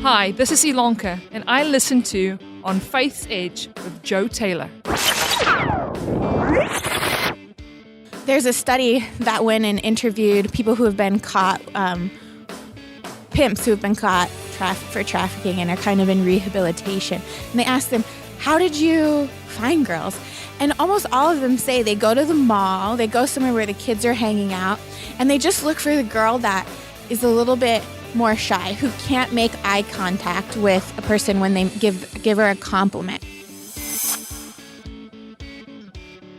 Hi, this is Ilonka, and I listen to On Faith's Edge with Joe Taylor. There's a study that went and interviewed people who have been caught, pimps who have been caught for trafficking and are kind of in rehabilitation. And they asked them, how did you find girls? And almost all of them say they go to the mall, they go somewhere where the kids are hanging out, and they just look for the girl that is a little bit more shy, who can't make eye contact with a person when they give her a compliment.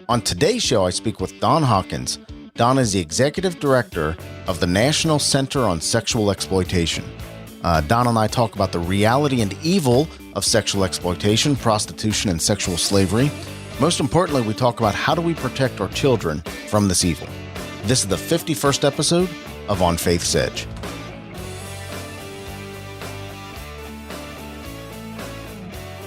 On today's show, I speak with Don Hawkins. Don is the executive director of the National Center on Sexual Exploitation. Don and I talk about the reality and evil of sexual exploitation, prostitution, and sexual slavery. Most importantly, we talk about how do we protect our children from this evil. This is the 51st episode of On Faith's Edge.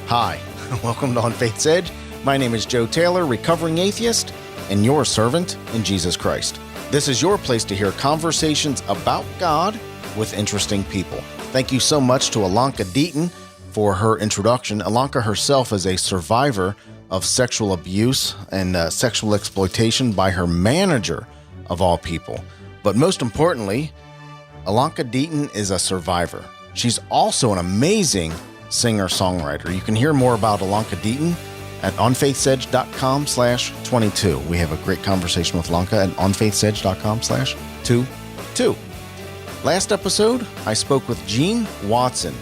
Hi, welcome to On Faith's Edge. My name is Joe Taylor, recovering atheist, and your servant in Jesus Christ. This is your place to hear conversations about God with interesting people. Thank you so much to Ilonka Deaton for her introduction. Ilonka herself is a survivor of sexual abuse and sexual exploitation by her manager, of all people. But most importantly, Ilonka Deaton is a survivor. She's also an amazing singer-songwriter. You can hear more about Ilonka Deaton at onfaithsedge.com/22. We have a great conversation with Ilonka at onfaithsedge.com/22. Last episode, I spoke with Jean Watson.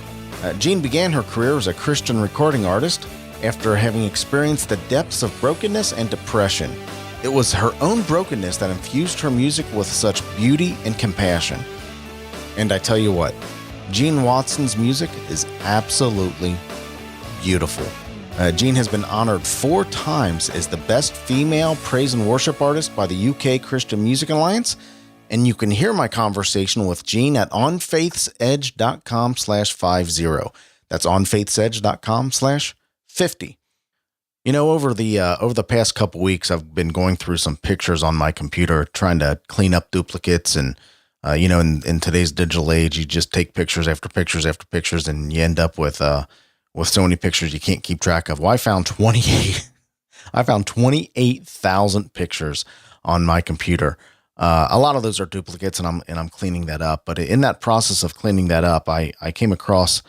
Jean began her career as a Christian recording artist after having experienced the depths of brokenness and depression. It was her own brokenness that infused her music with such beauty and compassion. And I tell you what, Jean Watson's music is absolutely beautiful. Jean has been honored 4 times as the best female praise and worship artist by the UK Christian Music Alliance, and you can hear my conversation with Jean at onfaithsedge.com/50. That's onfaithsedge.com/50. You know, over the past couple weeks, I've been going through some pictures on my computer, trying to clean up duplicates, and in today's digital age, you just take pictures after pictures after pictures, and you end up with so many pictures you can't keep track of. Well, I found 28,000 pictures on my computer. A lot of those are duplicates, and I'm cleaning that up. But in that process of cleaning that up, I came across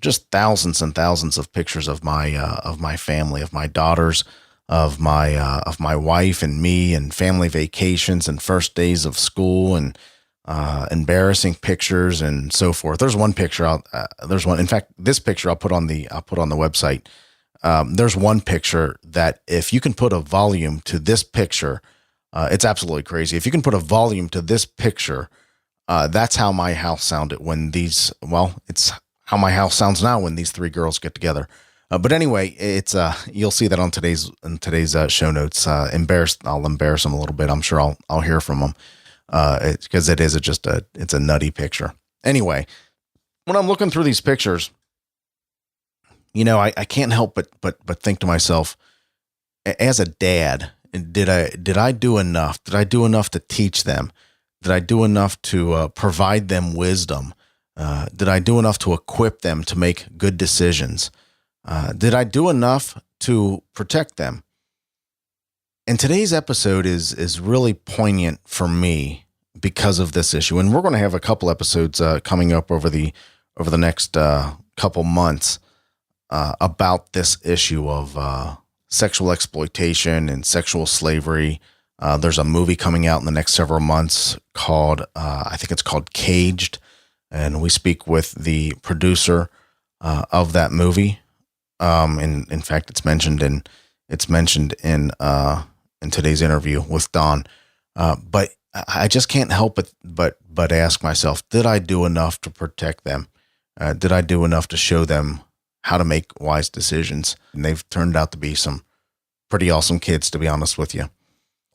just thousands and thousands of pictures of my family, of my daughters, of my wife and me, and family vacations and first days of school, and embarrassing pictures and so forth. There's one picture in fact, this picture I'll put on the website. There's one picture that if you can put a volume to this picture, it's absolutely crazy. If you can put a volume to this picture, that's how my house sounded it's how my house sounds now when these 3 girls get together. But anyway, it's you'll see that in today's show notes. I'll embarrass them a little bit. I'm sure I'll hear from them. Because it's a nutty picture. Anyway, when I'm looking through these pictures, I can't help but think to myself, as a dad, did I do enough? Did I do enough to teach them? Did I do enough to provide them wisdom? Did I do enough to equip them to make good decisions? Did I do enough to protect them? And today's episode is really poignant for me because of this issue. And we're going to have a couple episodes coming up over the next couple months about this issue of sexual exploitation and sexual slavery. There's a movie coming out in the next several months called, I think it's called Caged. And we speak with the producer of that movie. And in fact, it's mentioned in today's interview with Don. But I just can't help but ask myself, did I do enough to protect them? Did I do enough to show them how to make wise decisions? And they've turned out to be some pretty awesome kids, to be honest with you.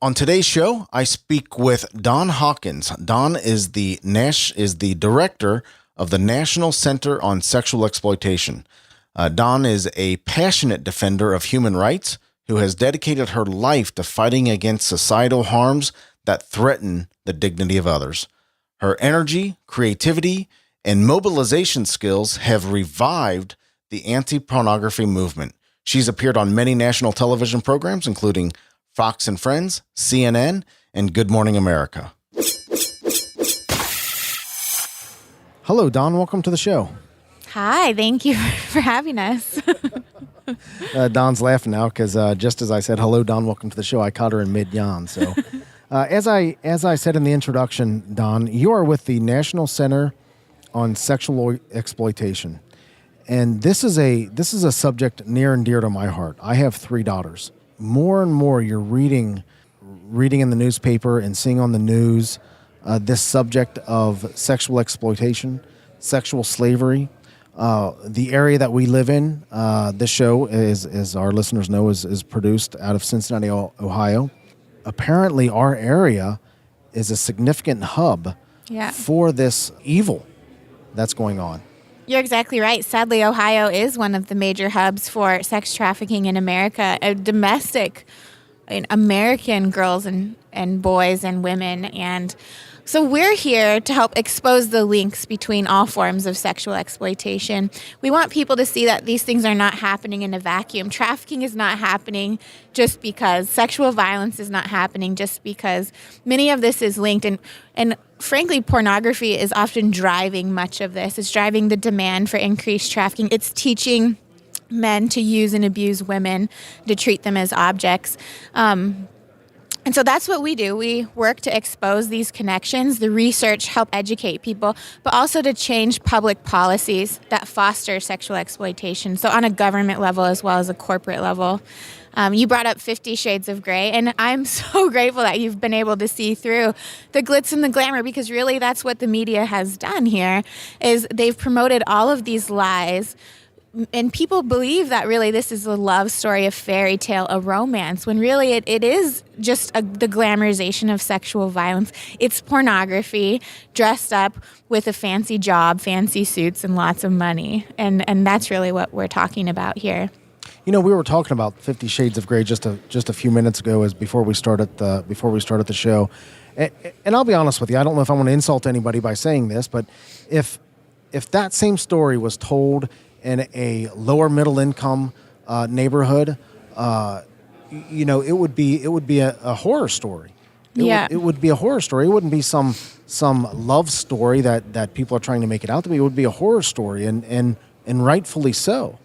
On today's show, I speak with Don Hawkins. Don is the director of the National Center on Sexual Exploitation. Don is a passionate defender of human rights who has dedicated her life to fighting against societal harms that threaten the dignity of others. Her energy, creativity, and mobilization skills have revived the anti-pornography movement. She's appeared on many national television programs, including Fox and Friends, CNN, and Good Morning America. Hello, Dawn. Welcome to the show. Hi, thank you for having us. Dawn's laughing now because just as I said, hello, Dawn, welcome to the show, I caught her in mid-yawn. So as I said in the introduction, Dawn, you are with the National Center on Sexual Exploitation. And this is a subject near and dear to my heart. I have 3 daughters. More and more you're reading in the newspaper and seeing on the news this subject of sexual exploitation, sexual slavery. The area that we live in, this show, as our listeners know, is produced out of Cincinnati, Ohio. Apparently, our area is a significant hub for this evil that's going on. You're exactly right. Sadly, Ohio is one of the major hubs for sex trafficking in America. American girls and boys and women. And so we're here to help expose the links between all forms of sexual exploitation. We want people to see that these things are not happening in a vacuum. Trafficking is not happening just because. Sexual violence is not happening just because. Many of this is linked. And frankly, pornography is often driving much of this. It's driving the demand for increased trafficking. It's teaching men to use and abuse women, to treat them as objects. And so that's what we do. We work to expose these connections, the research, help educate people, but also to change public policies that foster sexual exploitation. So on a government level as well as a corporate level. You brought up 50 Shades of Grey, and I'm so grateful that you've been able to see through the glitz and the glamour, because really that's what the media has done here, is they've promoted all of these lies. And people believe that really this is a love story, a fairy tale, a romance, when really it is just the glamorization of sexual violence. It's pornography dressed up with a fancy job, fancy suits, and lots of money. And that's really what we're talking about here. You know, we were talking about 50 Shades of Grey just a few minutes ago before we started the show. And I'll be honest with you, I don't know if I want to insult anybody by saying this, but if that same story was told in a lower middle income neighborhood, it would be a horror story. It would be a horror story. It wouldn't be some love story that people are trying to make it out to be. It would be a horror story, and rightfully so.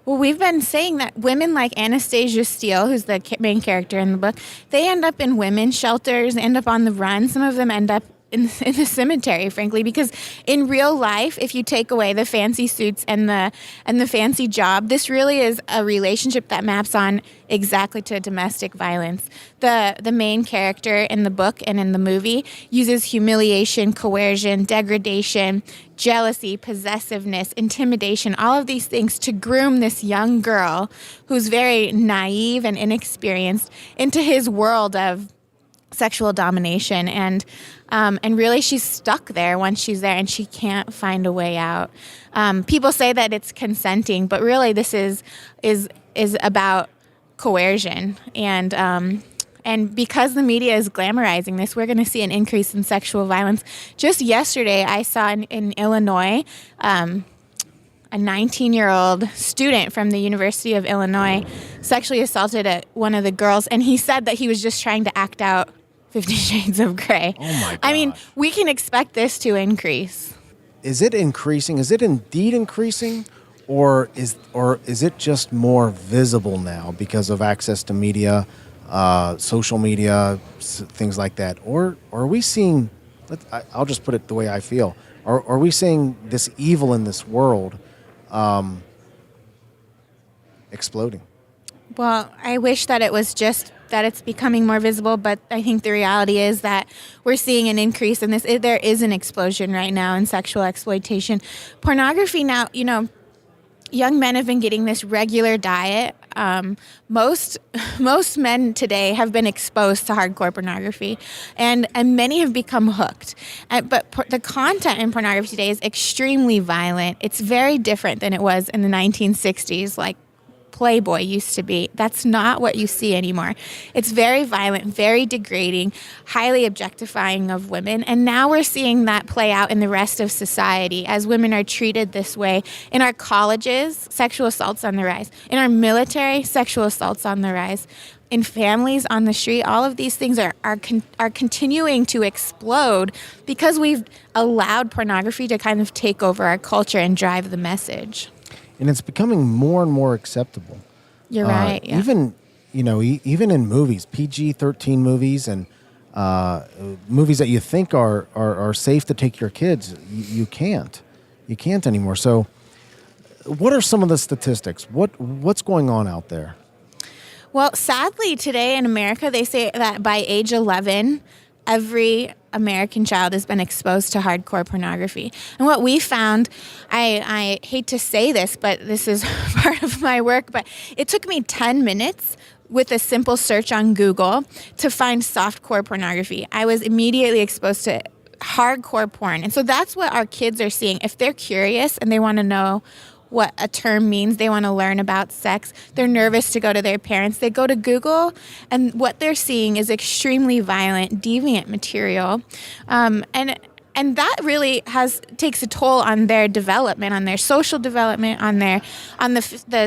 Well, we've been saying that women like Anastasia Steele, who's the main character in the book, they end up in women's shelters, end up on the run. Some of them end up in the cemetery, frankly, because in real life, if you take away the fancy suits and the fancy job, this really is a relationship that maps on exactly to domestic violence. The main character in the book and in the movie uses humiliation, coercion, degradation, jealousy, possessiveness, intimidation, all of these things to groom this young girl who's very naive and inexperienced into his world of sexual domination, and really she's stuck there once she's there, and she can't find a way out. People say that it's consenting, but really this is about coercion, and because the media is glamorizing this, we're going to see an increase in sexual violence. Just yesterday, I saw in Illinois, a 19-year-old student from the University of Illinois sexually assaulted one of the girls, and he said that he was just trying to act out 50 Shades of Grey. Oh my gosh. I mean, we can expect this to increase. Is it increasing? Is it indeed increasing? Or is it just more visible now because of access to media, social media, things like that? Or are we seeing, I'll just put it the way I feel, are we seeing this evil in this world exploding? Well, I wish that it was just that it's becoming more visible, but I think the reality is that we're seeing an increase in this. There is an explosion right now in sexual exploitation. Pornography now, young men have been getting this regular diet. Most men today have been exposed to hardcore pornography, and many have become hooked. But the content in pornography today is extremely violent. It's very different than it was in the 1960s, like Playboy used to be. That's not what you see anymore. It's very violent, very degrading, highly objectifying of women. And now we're seeing that play out in the rest of society as women are treated this way. In our colleges, sexual assaults on the rise. In our military, sexual assaults on the rise. In families, on the street, all of these things are continuing to explode because we've allowed pornography to kind of take over our culture and drive the message. And it's becoming more and more acceptable. You're right. Yeah. Even even in movies, PG-13 movies and movies that you think are safe to take your kids, you can't anymore. So, what are some of the statistics? What's going on out there? Well, sadly, today in America, they say that by age 11, every American child has been exposed to hardcore pornography. And what we found, I hate to say this, but this is part of my work, but it took me 10 minutes with a simple search on Google to find softcore pornography. I was immediately exposed to hardcore porn. And so that's what our kids are seeing. If they're curious and they want to know what a term means, they want to learn about sex, they're nervous to go to their parents, they go to Google, and what they're seeing is extremely violent, deviant material. And that really takes a toll on their development, on their social development, on the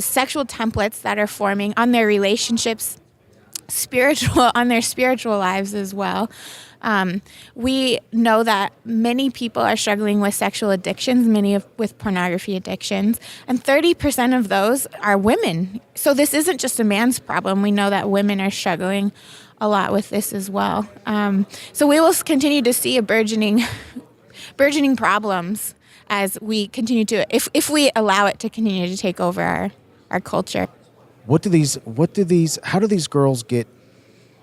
sexual templates that are forming, on their relationships, on their spiritual lives as well. We know that many people are struggling with sexual addictions, with pornography addictions, and 30% of those are women. So this isn't just a man's problem. We know that women are struggling a lot with this as well. So we will continue to see a burgeoning problems as we continue to, if we allow it to continue to take over our culture. How do these girls get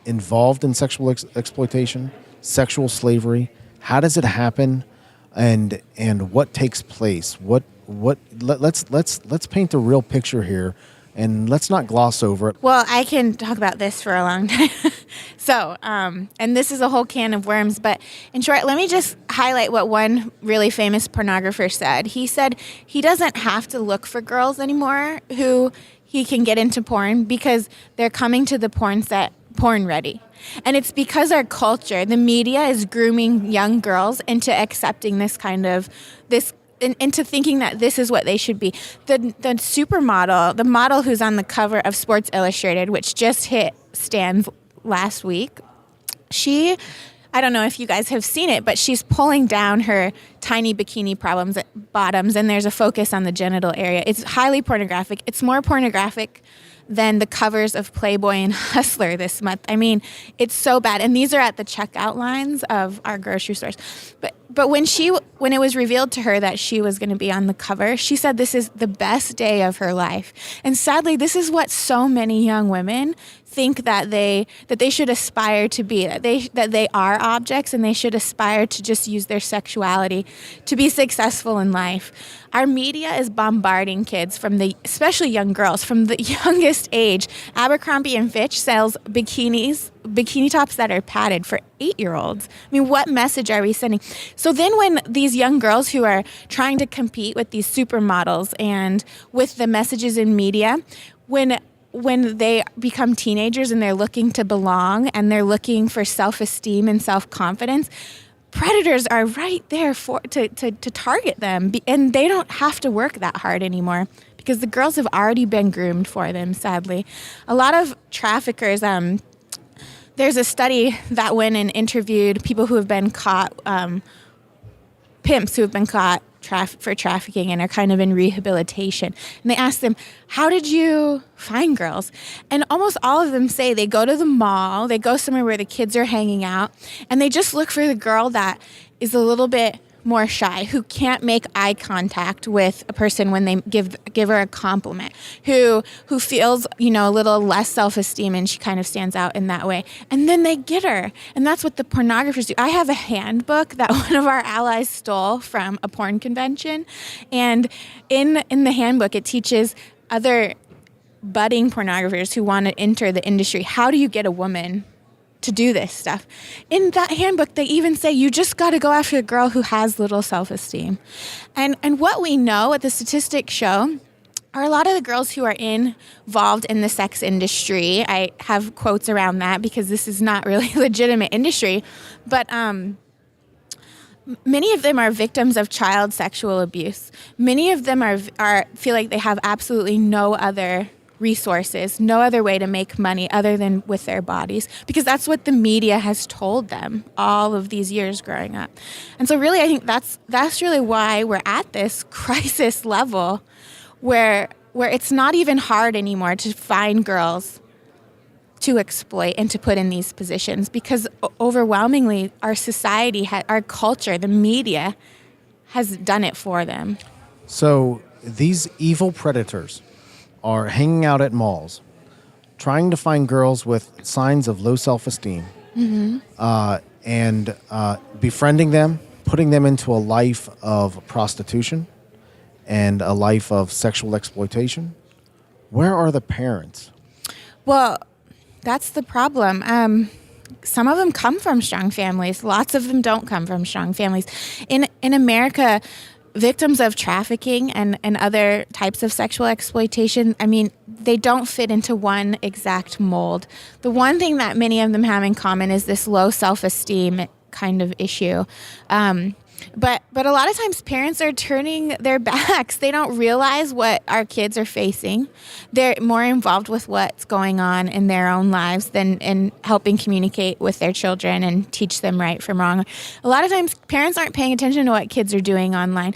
involved in sexual exploitation, sexual slavery? How does it happen, and what takes place? Let's paint a real picture here, and let's not gloss over it. Well, I can talk about this for a long time. So, and this is a whole can of worms, but in short, let me just highlight what one really famous pornographer said. He said he doesn't have to look for girls anymore who he can get into porn because they're coming to the porn set porn ready. And it's because our culture, the media, is grooming young girls into accepting into thinking that this is what they should be. The supermodel, the model who's on the cover of Sports Illustrated, which just hit stands last week, I don't know if you guys have seen it, but she's pulling down her tiny bikini bottoms, and there's a focus on the genital area. It's highly pornographic. It's more pornographic than the covers of Playboy and Hustler this month. I mean, it's so bad. And these are at the checkout lines of our grocery stores. But when it was revealed to her that she was going to be on the cover, she said this is the best day of her life. And sadly, this is what so many young women think that they should aspire to be, that they are objects, and they should aspire to just use their sexuality to be successful in life. Our media is bombarding kids, especially young girls, from the youngest age. Abercrombie and Fitch sells bikini tops that are padded for 8-year-olds. I mean, what message are we sending? So then when these young girls who are trying to compete with these supermodels and with the messages in media, when they become teenagers and they're looking to belong and they're looking for self-esteem and self-confidence, predators are right there to target them, and they don't have to work that hard anymore because the girls have already been groomed for them, sadly. A lot of traffickers, there's a study that went and interviewed people who have been caught, pimps who have been caught for trafficking and are kind of in rehabilitation. And they asked them, how did you find girls? And almost all of them say they go to the mall, they go somewhere where the kids are hanging out, and they just look for the girl that is a little bit more shy, who can't make eye contact with a person when they give her a compliment, who feels, a little less self-esteem, and she kind of stands out in that way. And then they get her. And that's what the pornographers do. I have a handbook that one of our allies stole from a porn convention. And in the handbook, it teaches other budding pornographers who want to enter the industry, how do you get a woman to do this stuff? In that handbook, they even say you just got to go after a girl who has little self-esteem. And what we know, what the statistics show, are a lot of the girls who are involved in the sex industry. I have quotes around that because this is not really a legitimate industry. But many of them are victims of child sexual abuse. Many of them feel like they have absolutely no other resources, no other way to make money other than with their bodies, because that's what the media has told them all of these years growing up. And so really, I think that's really why we're at this crisis level where it's not even hard anymore to find girls to exploit and to put in these positions, because overwhelmingly our society, our culture, the media has done it for them. So these evil predators are hanging out at malls, trying to find girls with signs of low self-esteem, and befriending them, putting them into a life of prostitution and a life of sexual exploitation. Where are the parents? Well, that's the problem. Some of them come from strong families. Lots of them don't come from strong families. In America, victims of trafficking and other types of sexual exploitation, I mean, they don't fit into one exact mold. The one thing that many of them have in common is this low self-esteem kind of issue. But a lot of times parents are turning their backs. They don't realize what our kids are facing. They're more involved with what's going on in their own lives than in helping communicate with their children and teach them right from wrong. A lot of times parents aren't paying attention to what kids are doing online.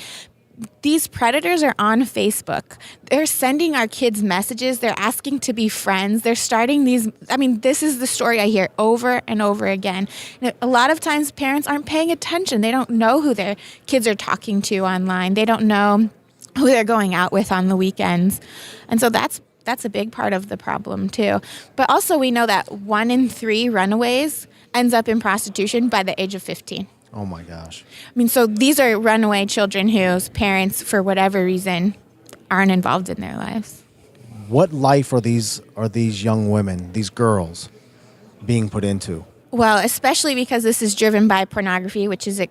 These predators are on Facebook. They're sending our kids messages. They're asking to be friends. They're starting these. I mean, this is the story I hear over and over again. And a lot of times parents aren't paying attention. They don't know who their kids are talking to online. They don't know who they're going out with on the weekends. And so that's a big part of the problem too. But also we know that 1 in 3 runaways ends up in prostitution by the age of 15. Oh my gosh. I mean, so these are runaway children whose parents, for whatever reason, aren't involved in their lives. What life are these young women, these girls, being put into? Well, especially because this is driven by pornography, which is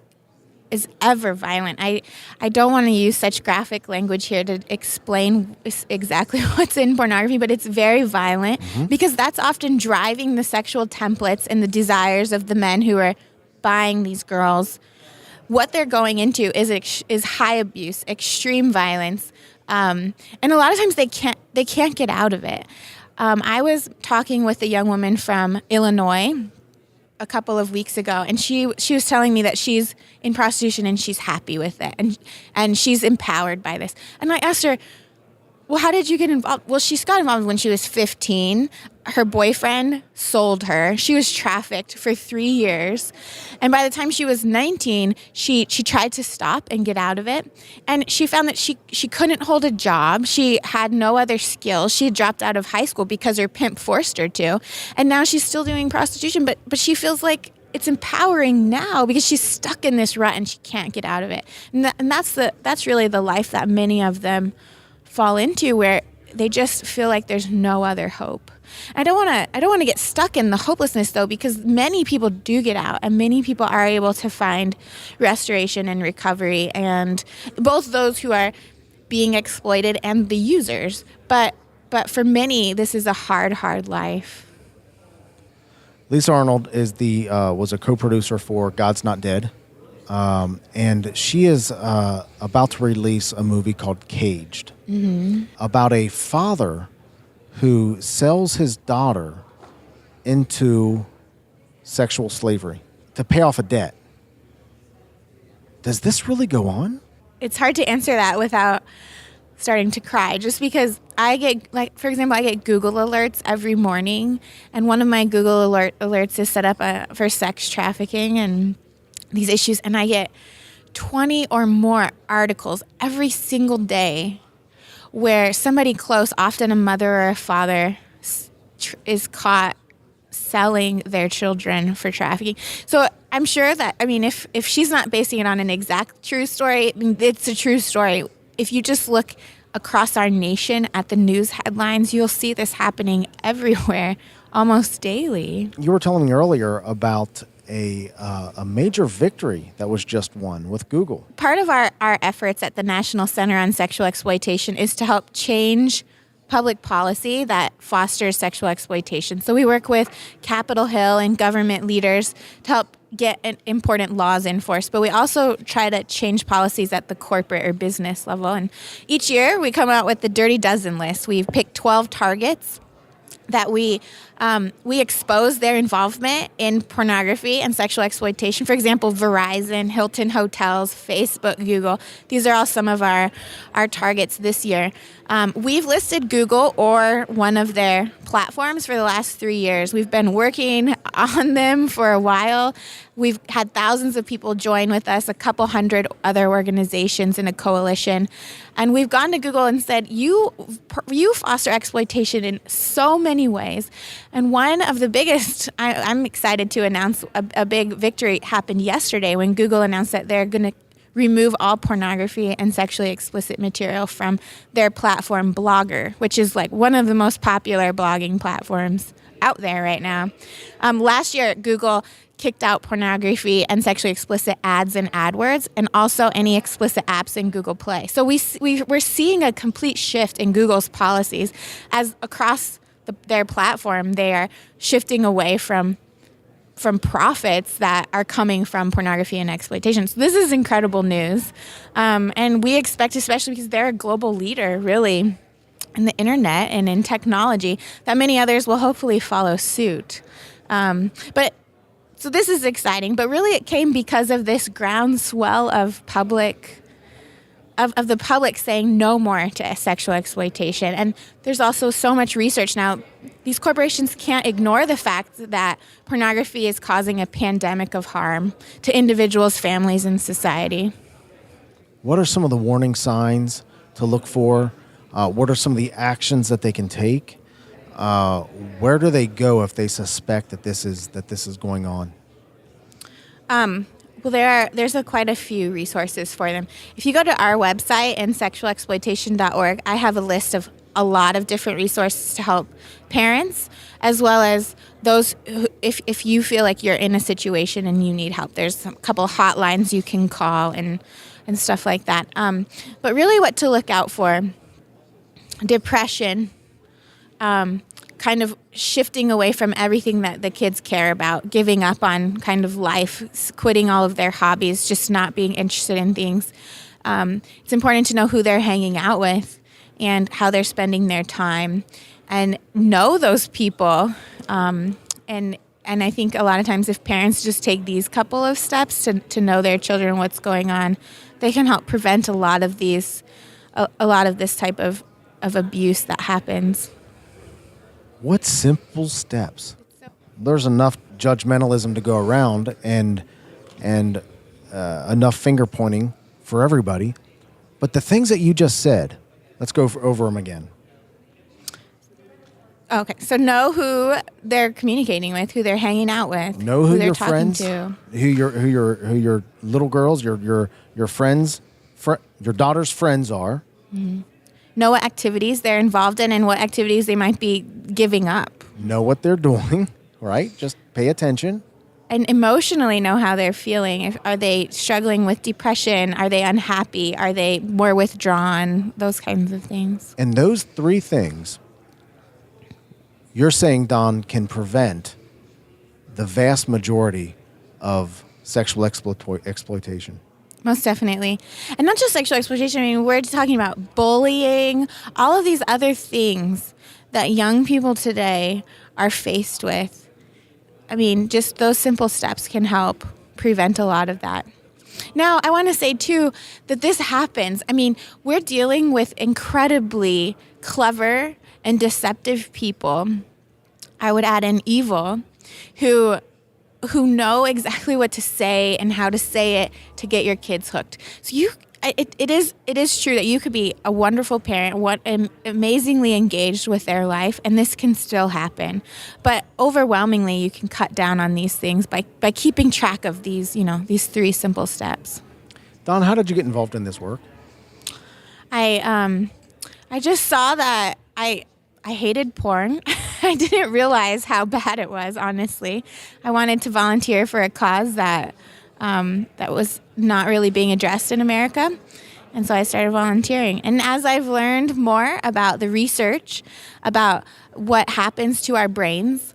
ever violent. I don't want to use such graphic language here to explain exactly what's in pornography, but it's very violent because that's often driving the sexual templates and the desires of the men who are buying these girls. What they're going into is high abuse, extreme violence, and a lot of times they can't get out of it. I was talking with a young woman from Illinois a couple of weeks ago, and she was telling me that she's in prostitution and she's happy with it, and she's empowered by this. And I asked her, well, how did you get involved? Well, she got involved when she was 15. Her boyfriend sold her. She was trafficked for 3 years. And by the time she was 19, she tried to stop and get out of it. And she found that she couldn't hold a job. She had no other skills. She had dropped out of high school because her pimp forced her to. And now she's still doing prostitution, but she feels like it's empowering now because she's stuck in this rut and she can't get out of it. And that's really the life that many of them fall into, where they just feel like there's no other hope. I don't want to get stuck in the hopelessness though, because many people do get out and many people are able to find restoration and recovery, and both those who are being exploited and the users. But for many, this is a hard life. Lisa Arnold was a co-producer for God's Not Dead. And she is about to release a movie called Caged, about a father who sells his daughter into sexual slavery to pay off a debt. Does this really go on? It's hard to answer that without starting to cry, just because I get, for example, I get Google alerts every morning, and one of my Google alerts is set up for sex trafficking and these issues, and I get 20 or more articles every single day where somebody close, often a mother or a father, is caught selling their children for trafficking. So I'm sure that, if she's not basing it on an exact true story, it's a true story. If you just look across our nation at the news headlines, you'll see this happening everywhere, almost daily. You were telling me earlier about a major victory that was just won with Google. Part of our efforts at the National Center on Sexual Exploitation is to help change public policy that fosters sexual exploitation. So we work with Capitol Hill and government leaders to help get important laws enforced, but we also try to change policies at the corporate or business level. And each year we come out with the Dirty Dozen list. We've picked 12 targets that we expose their involvement in pornography and sexual exploitation. For example, Verizon, Hilton Hotels, Facebook, Google. These are all some of our targets this year. We've listed Google or one of their platforms for the last 3 years. We've been working on them for a while. We've had thousands of people join with us, a couple hundred other organizations in a coalition. And we've gone to Google and said, you foster exploitation in so many ways. And one of the biggest, I'm excited to announce a big victory happened yesterday when Google announced that they're going to remove all pornography and sexually explicit material from their platform Blogger, which is like one of the most popular blogging platforms out there right now. Last year, Google kicked out pornography and sexually explicit ads in AdWords, and also any explicit apps in Google Play. So we're seeing a complete shift in Google's policies as across their platform they are shifting away from profits that are coming from pornography and exploitation. So this is incredible news. And we expect, especially because they're a global leader, really, in the internet and in technology, that many others will hopefully follow suit. So this is exciting, but really it came because of this groundswell of the public saying no more to sexual exploitation. And there's also so much research now. These corporations can't ignore the fact that pornography is causing a pandemic of harm to individuals, families, and society. What are some of the warning signs to look for? What are some of the actions that they can take? Where do they go if they suspect that this is going on? Well, there's quite a few resources for them. If you go to our website and sexualexploitation.org, I have a list of a lot of different resources to help parents, as well as those who, if you feel like you're in a situation and you need help. There's a couple hotlines you can call and stuff like that. But really what to look out for: depression, kind of shifting away from everything that the kids care about, giving up on kind of life, quitting all of their hobbies, just not being interested in things. It's important to know who they're hanging out with and how they're spending their time, and know those people. And I think a lot of times if parents just take these couple of steps to know their children, what's going on, they can help prevent a lot of this type of abuse that happens. What simple steps? There's enough judgmentalism to go around and enough finger pointing for everybody. But the things that you just said, let's go over them again. Okay, so know who they're communicating with, who they're hanging out with, know who they're your talking friends, to, who your little girls, your friends, your daughter's friends are. Mm-hmm. Know what activities they're involved in and what activities they might be giving up. Know what they're doing, right? Just pay attention. And emotionally know how they're feeling. Are they struggling with depression? Are they unhappy? Are they more withdrawn? Those kinds of things. And those three things, you're saying, Don, can prevent the vast majority of sexual exploitation. Most definitely. And not just sexual exploitation. I mean, we're talking about bullying, all of these other things that young people today are faced with. I mean, just those simple steps can help prevent a lot of that. Now, I want to say, too, that this happens. I mean, we're dealing with incredibly clever and deceptive people. I would add in evil, who know exactly what to say and how to say it to get your kids hooked. So it is true that you could be a wonderful parent, amazingly engaged with their life, and this can still happen. But overwhelmingly, you can cut down on these things by keeping track of these three simple steps. Don, how did you get involved in this work? I just saw that I hated porn. I didn't realize how bad it was, honestly. I wanted to volunteer for a cause that was not really being addressed in America. And so I started volunteering. And as I've learned more about the research, about what happens to our brains,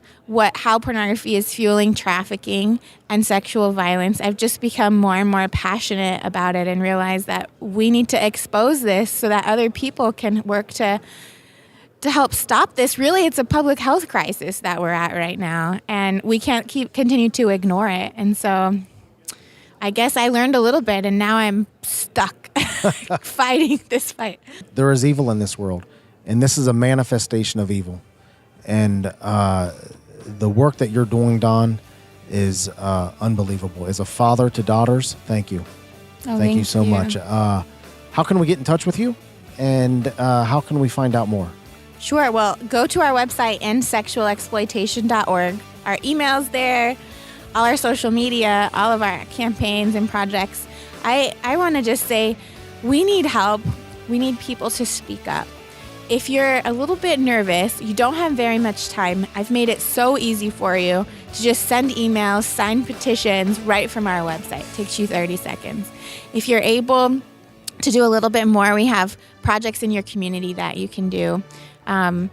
how pornography is fueling trafficking and sexual violence, I've just become more and more passionate about it and realized that we need to expose this so that other people can work to help stop this. Really, it's a public health crisis that we're at right now, and we can't continue to ignore it. And so I guess I learned a little bit, and now I'm stuck fighting this fight. There is evil in this world, and this is a manifestation of evil. And the work that you're doing, Dawn, is unbelievable. As a father to daughters, thank you. Thank you so much. How can we get in touch with you? And how can we find out more? Sure. Well, go to our website, endsexualexploitation.org. Our email's there, all our social media, all of our campaigns and projects. I want to just say we need help. We need people to speak up. If you're a little bit nervous, you don't have very much time, I've made it so easy for you to just send emails, sign petitions right from our website. It takes you 30 seconds. If you're able to do a little bit more, we have projects in your community that you can do. But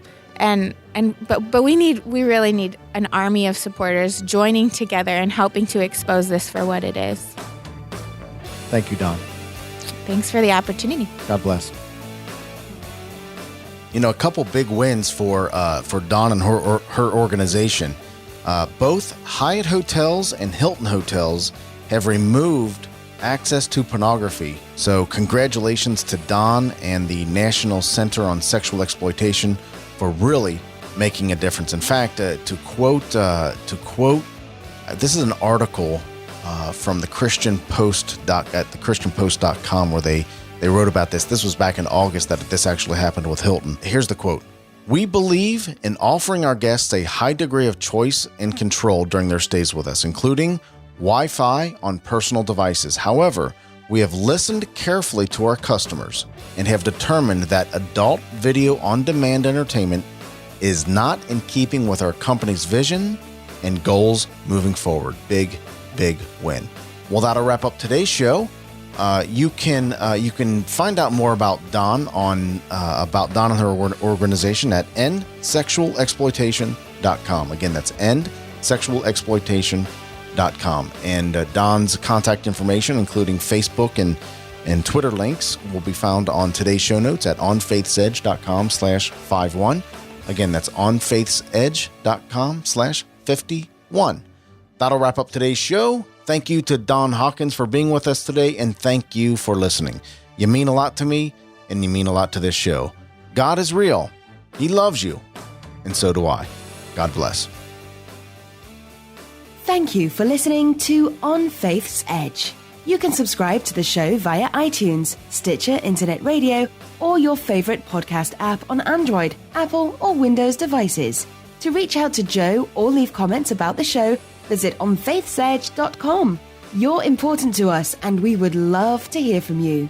we really need an army of supporters joining together and helping to expose this for what it is. Thank you, Dawn. Thanks for the opportunity. God bless. You know, a couple big wins for Dawn and her organization. Both Hyatt hotels and Hilton hotels have removed access to pornography. So congratulations to Dawn and the National Center on Sexual Exploitation for really making a difference. In fact, to quote, this is an article from the Christian Post at thechristianpost.com where they wrote about this. This was back in August that this actually happened with Hilton. Here's the quote. "We believe in offering our guests a high degree of choice and control during their stays with us, including Wi-Fi on personal devices. However, we have listened carefully to our customers and have determined that adult video on-demand entertainment is not in keeping with our company's vision and goals moving forward." Big win. Well, that'll wrap up today's show. You can find out more about Dawn and her organization at endsexualexploitation.com. Again, that's endsexualexploitation.com. And Dawn's contact information, including Facebook and Twitter links, will be found on today's show notes at onfaithsedge.com/51. Again, that's onfaithsedge.com/51. That'll wrap up today's show. Thank you to Dawn Hawkins for being with us today, and thank you for listening. You mean a lot to me, and you mean a lot to this show. God is real. He loves you, and so do I. God bless. Thank you for listening to On Faith's Edge. You can subscribe to the show via iTunes, Stitcher Internet Radio, or your favorite podcast app on Android, Apple, or Windows devices. To reach out to Joe or leave comments about the show, visit onfaithsedge.com. You're important to us, and we would love to hear from you.